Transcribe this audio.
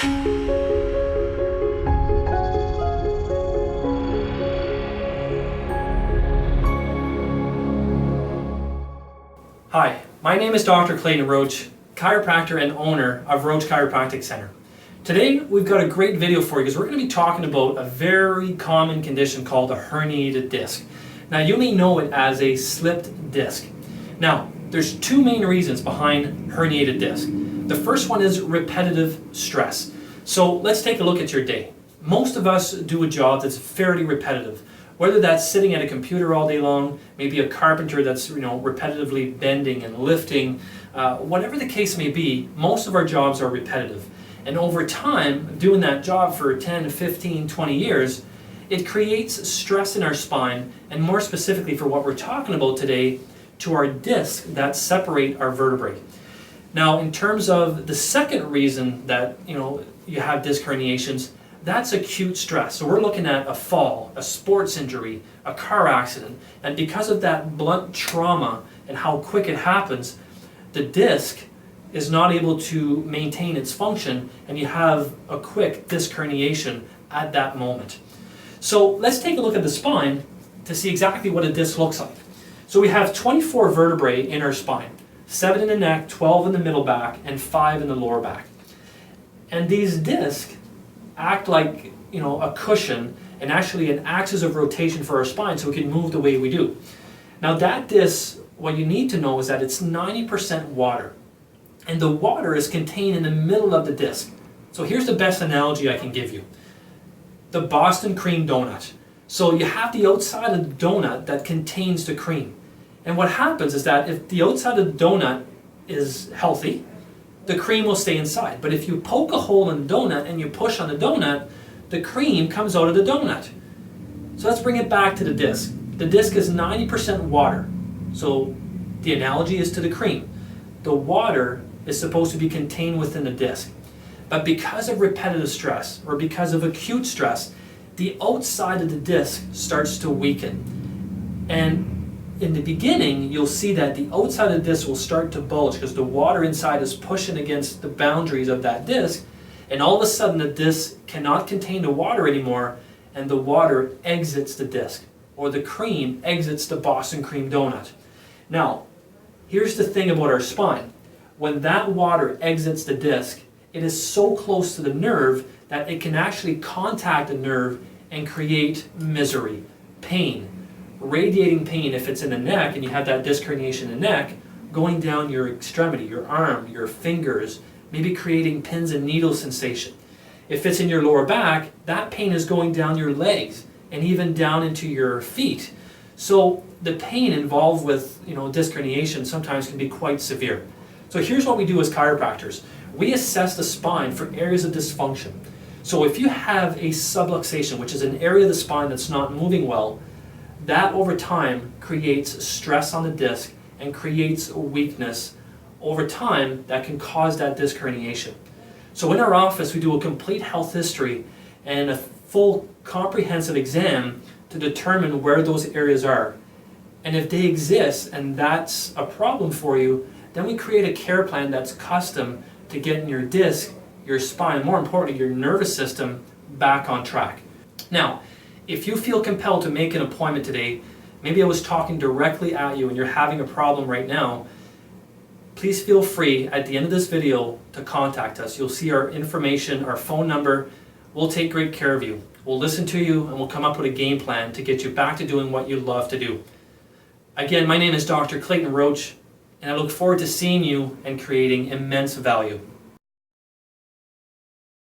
Hi, my name is Dr. Clayton Roach, chiropractor and owner of Roach Chiropractic Center. Today we've got a great video for you because we're going to be talking about a very common condition called a herniated disc. Now you may know it as a slipped disc. Now there's two main reasons behind herniated disc. The first one is repetitive stress. So let's take a look at your day. Most of us do a job that's fairly repetitive. Whether that's sitting at a computer all day long, maybe a carpenter that's repetitively bending and lifting, whatever the case may be, most of our jobs are repetitive. And over time, doing that job for 10, 15, 20 years, it creates stress in our spine, and more specifically for what we're talking about today, to our discs that separate our vertebrae. Now, in terms of the second reason that you have disc herniations, that's acute stress. So we're looking at a fall, a sports injury, a car accident, and because of that blunt trauma and how quick it happens, the disc is not able to maintain its function, and you have a quick disc herniation at that moment. So let's take a look at the spine to see exactly what a disc looks like. So we have 24 vertebrae in our spine, 7 in the neck, 12 in the middle back, and 5 in the lower back. And these discs act like a cushion and actually an axis of rotation for our spine so we can move the way we do. Now that disc, what you need to know is that it's 90% water, and the water is contained in the middle of the disc. So here's the best analogy I can give you. The Boston cream donut. So you have the outside of the donut that contains the cream. And what happens is that if the outside of the donut is healthy, the cream will stay inside. But if you poke a hole in the donut and you push on the donut, the cream comes out of the donut. So let's bring it back to the disc. The disc is 90% water. So the analogy is to the cream. The water is supposed to be contained within the disc. But because of repetitive stress or because of acute stress, the outside of the disc starts to weaken. And in the beginning, you'll see that the outside of the disc will start to bulge because the water inside is pushing against the boundaries of that disc, and all of a sudden the disc cannot contain the water anymore, and the water exits the disc, or the cream exits the Boston cream donut. Now, here's the thing about our spine. When that water exits the disc, it is so close to the nerve that it can actually contact the nerve and create misery, pain, radiating pain if it's in the neck and you have that disc herniation in the neck, going down your extremity, your arm, your fingers, maybe creating pins and needles sensation. If it's in your lower back, that pain is going down your legs and even down into your feet. So the pain involved with disc herniation sometimes can be quite severe. So here's what we do as chiropractors. We assess the spine for areas of dysfunction. So if you have a subluxation, which is an area of the spine that's not moving well, that over time creates stress on the disc and creates weakness over time that can cause that disc herniation. So in our office, we do a complete health history and a full comprehensive exam to determine where those areas are. And if they exist and that's a problem for you, then we create a care plan that's custom to getting your disc, your spine, more importantly, your nervous system back on track. Now, if you feel compelled to make an appointment today, maybe I was talking directly at you and you're having a problem right now, please feel free at the end of this video to contact us. You'll see our information, our phone number. We'll take great care of you. We'll listen to you and we'll come up with a game plan to get you back to doing what you love to do. Again, my name is Dr. Clayton Roach, and I look forward to seeing you and creating immense value.